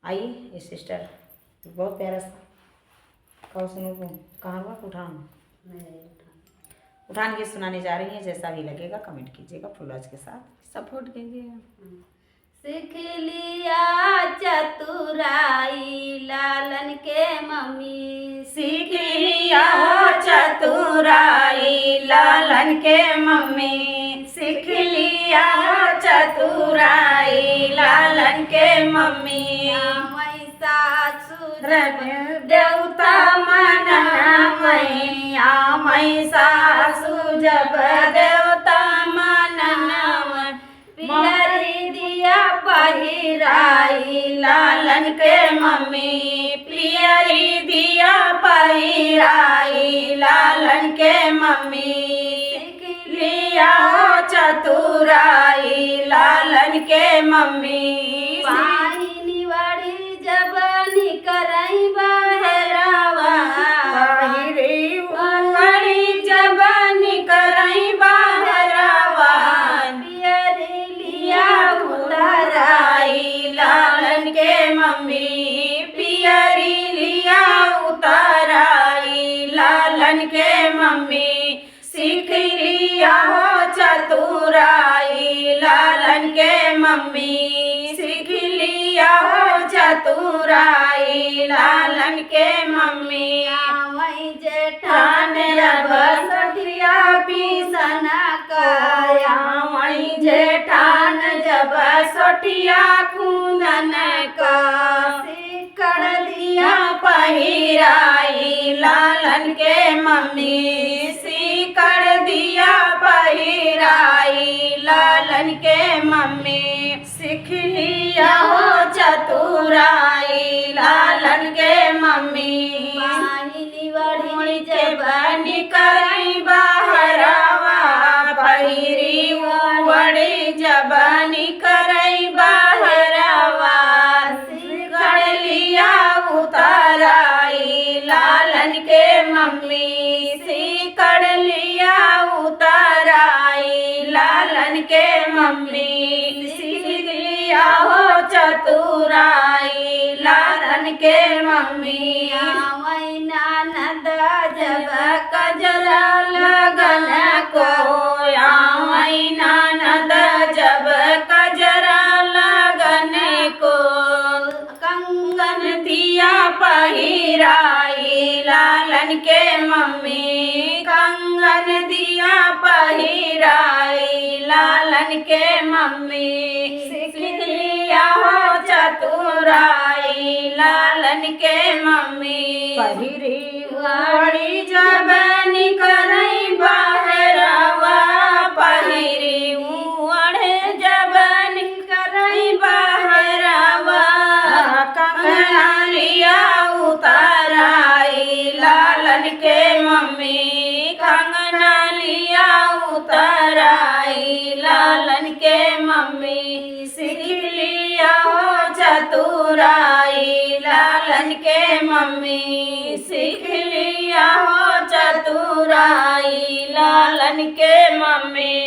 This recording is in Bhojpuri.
आइए ये सिस्टर बहुत प्यारा सा कहो सुनो को कहाँ हुआ उठान के सुनाने जा रही है। जैसा भी लगेगा कमेंट कीजिएगा, फुलवाज के साथ सपोर्ट कीजिएगा। सीख लिया चतुराई लालन के मम्मी, सीख लिया चतुराई लालन के मम्मी, सीख लिया चतुराई लालन के मम्मी। देवता मनना मैया मैं सासु जब देवता मनना पियरी दिया पहिराई लालन के मम्मी, पियरी दिया पहिराई लालन के मम्मी। सीख लिया चतुराई लालन के मम्मी। पानी वाड़ी जब निकरई बहरावा, पहिरी वाड़ी जब निकरई बहरावा, पियरी लिया उतराई लालन के मम्मी, पियरी लिया उतराई लालन के मम्मी। सीख लिया चतुराई लालन के मम्मी, सीख लिया चतुराई लालन के मम्मी। वही जेठान जब सठिया पीसना काया, वही जेठान जब सठिया खूंदन का, कर दिया पहिराई लालन के मम्मी, सीकर दिया पहिराई लालन के मम्मी। सीख लिया चतुराई लालन के मम्मी। वड़ी जब निकरई बहरावा, पहिरी वड़ी जब निकरई बहरावा, सीकर लिया उतराई लालन के मम्मी, सीकर लिया उतराई लालन के मम्मी। सीख लिया चतुराई लालन के मम्मी। ननद जब कजरा लगन को, आई ननद जब कजरा लगन को, कंगन दिया पहिराई लालन के मम्मी, कंगन दिया पहिराई लालन के मम्मी। सीख लिया चतुराई लालन के मम्मी। पहिरी वाड़ी जब निकरई बहरावा, पहिरी उड़े जब निकरई बहरावा, कंगना लिया उतराई लालन के मम्मी, कंगना लिया उतराई लालन के मम्मी। सीख लिया चतुराई लालन के मम्मी, सीख लिया चतुराई लालन के मम्मी।